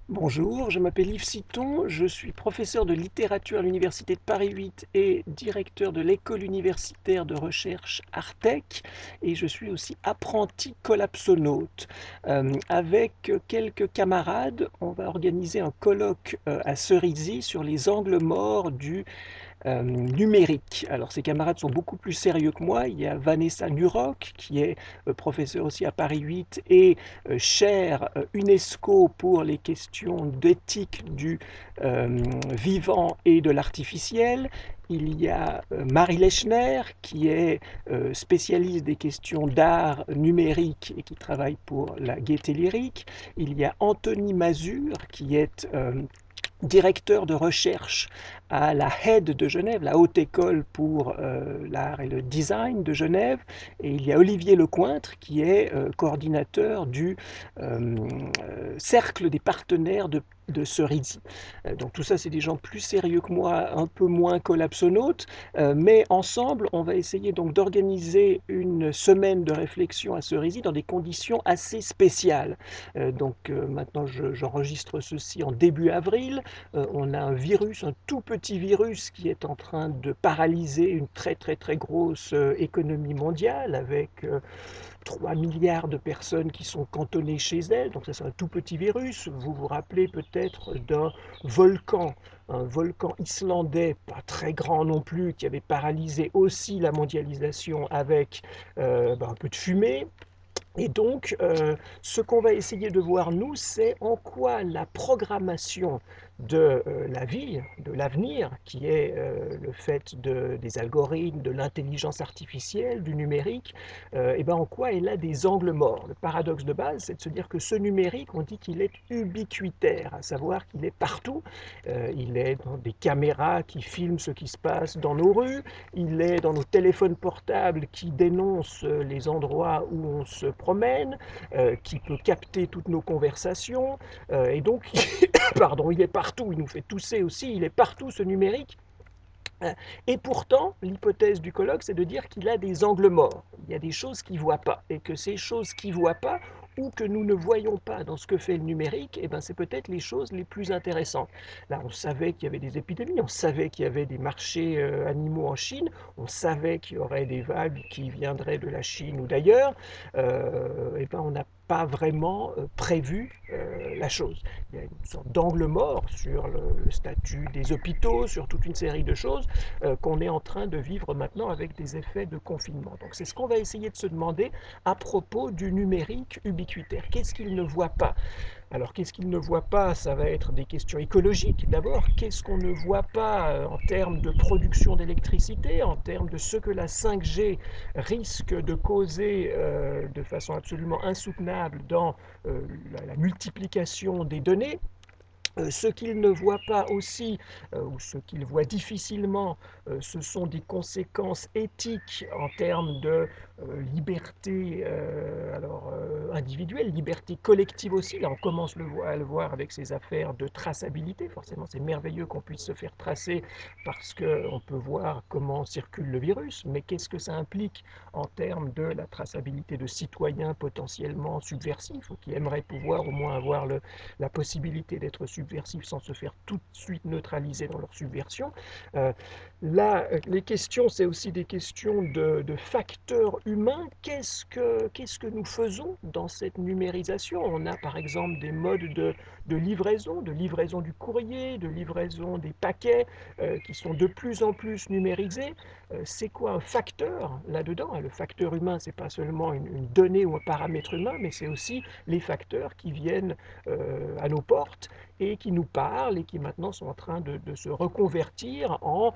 Bonjour, je m'appelle Yves Citon, je suis professeur de littérature à l'Université de Paris 8 et directeur de l'école universitaire de recherche Artec, et je suis aussi apprenti collapsonaute. Avec quelques camarades, on va organiser un colloque à Cerisy sur les angles morts du numérique. Alors ces camarades sont beaucoup plus sérieux que moi. Il y a Vanessa Nuroc qui est professeure aussi à Paris 8 et chaire UNESCO pour les questions d'éthique du vivant et de l'artificiel. Il y a Marie Lechner qui est spécialiste des questions d'art numérique et qui travaille pour la Gaieté Lyrique. Il y a Anthony Mazur qui est directeur de recherche à la HED de Genève, la Haute École pour l'art et le design de Genève, et il y a Olivier Lecointre qui est coordinateur du cercle des partenaires de Cerisy. Donc tout ça, c'est des gens plus sérieux que moi, un peu moins collapsonautes, mais ensemble, on va essayer donc d'organiser une semaine de réflexion à Cerisy dans des conditions assez spéciales. Maintenant, j'enregistre ceci en début avril. On a un virus, un tout petit virus qui est en train de paralyser une très très très grosse économie mondiale avec 3 milliards de personnes qui sont cantonnées chez elles. Donc ça c'est un tout petit virus. Vous vous rappelez peut-être d'un volcan, un volcan islandais, pas très grand non plus, qui avait paralysé aussi la mondialisation avec un peu de fumée. Et donc, ce qu'on va essayer de voir, nous, c'est en quoi la programmation de la vie, de l'avenir, qui est le fait des algorithmes, de l'intelligence artificielle, du numérique, et ben en quoi elle a des angles morts. Le paradoxe de base, c'est de se dire que ce numérique, on dit qu'il est ubiquitaire, à savoir qu'il est partout. Il est dans des caméras qui filment ce qui se passe dans nos rues, il est dans nos téléphones portables qui dénoncent les endroits où on se promène, qui peut capter toutes nos conversations, et donc, pardon, il est partout, il nous fait tousser aussi, il est partout ce numérique. Et pourtant, l'hypothèse du colloque, c'est de dire qu'il a des angles morts. Il y a des choses qu'il ne voit pas. Et que ces choses qu'il ne voit pas, ou que nous ne voyons pas dans ce que fait le numérique, eh ben, c'est peut-être les choses les plus intéressantes. Là, on savait qu'il y avait des épidémies, on savait qu'il y avait des marchés animaux en Chine, on savait qu'il y aurait des vagues qui viendraient de la Chine ou d'ailleurs. Eh ben, on n'a pas vraiment prévu la chose. Il y a une sorte d'angle mort sur le statut des hôpitaux, sur toute une série de choses qu'on est en train de vivre maintenant avec des effets de confinement. Donc c'est ce qu'on va essayer de se demander à propos du numérique ubiquitaire. Qu'est-ce qu'il ne voit pas? Alors qu'est-ce qu'il ne voit pas? Ça va être des questions écologiques d'abord. Qu'est-ce qu'on ne voit pas en termes de production d'électricité, en termes de ce que la 5G risque de causer de façon absolument insoutenable dans la multiplication des données? Ce qu'il ne voit pas aussi, ou ce qu'il voit difficilement, ce sont des conséquences éthiques en termes de liberté individuelle, liberté collective aussi. Là, on commence à le voir avec ces affaires de traçabilité. Forcément, c'est merveilleux qu'on puisse se faire tracer parce qu'on peut voir comment circule le virus, mais qu'est-ce que ça implique en termes de la traçabilité de citoyens potentiellement subversifs ou qui aimeraient pouvoir au moins avoir la possibilité d'être subversifs sans se faire tout de suite neutraliser dans leur subversion. Là, les questions, c'est aussi des questions de facteurs humains. Qu'est-ce que nous faisons dans cette numérisation? On a par exemple des modes de livraison du courrier, de livraison des paquets qui sont de plus en plus numérisés. C'est quoi un facteur là-dedans? Le facteur humain, c'est pas seulement une donnée ou un paramètre humain, mais c'est aussi les facteurs qui viennent à nos portes et qui nous parlent et qui maintenant sont en train de se reconvertir en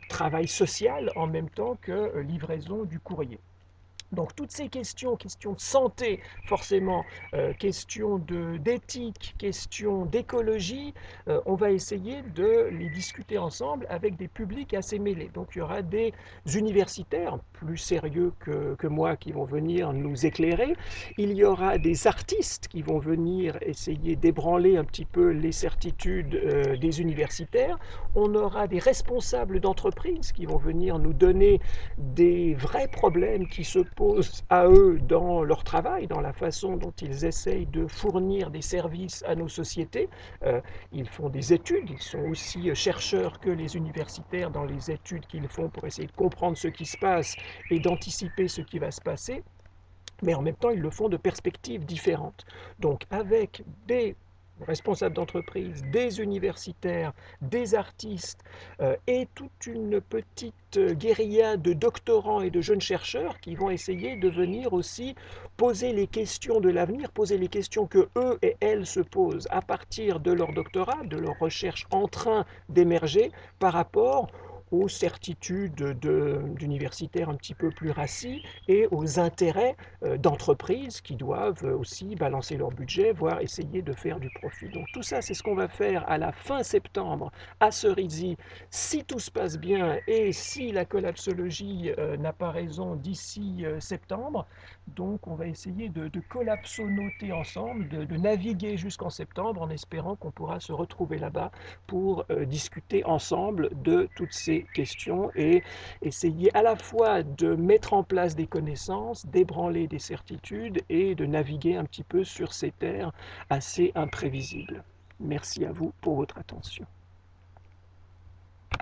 travail social en même temps que livraison du courrier. Donc toutes ces questions, questions de santé forcément, questions d'éthique, questions d'écologie, on va essayer de les discuter ensemble avec des publics assez mêlés. Donc il y aura des universitaires plus sérieux que moi qui vont venir nous éclairer, il y aura des artistes qui vont venir essayer d'ébranler un petit peu les certitudes des universitaires, on aura des responsables d'entreprises qui vont venir nous donner des vrais problèmes qui se pose à eux dans leur travail, dans la façon dont ils essayent de fournir des services à nos sociétés. Ils font des études, ils sont aussi chercheurs que les universitaires dans les études qu'ils font pour essayer de comprendre ce qui se passe et d'anticiper ce qui va se passer, mais en même temps, ils le font de perspectives différentes. Donc, avec des responsables d'entreprise, des universitaires, des artistes et toute une petite guérilla de doctorants et de jeunes chercheurs qui vont essayer de venir aussi poser les questions de l'avenir, poser les questions que eux et elles se posent à partir de leur doctorat, de leur recherche en train d'émerger par rapport aux certitudes d'universitaires un petit peu plus rassis et aux intérêts d'entreprises qui doivent aussi balancer leur budget, voire essayer de faire du profit. Donc tout ça, c'est ce qu'on va faire à la fin septembre à Cerisy, si tout se passe bien et si la collapsologie n'a pas raison d'ici septembre. Donc on va essayer de collapsonoter ensemble, de naviguer jusqu'en septembre en espérant qu'on pourra se retrouver là-bas pour discuter ensemble de toutes ces questions et essayer à la fois de mettre en place des connaissances, d'ébranler des certitudes et de naviguer un petit peu sur ces terres assez imprévisibles. Merci à vous pour votre attention.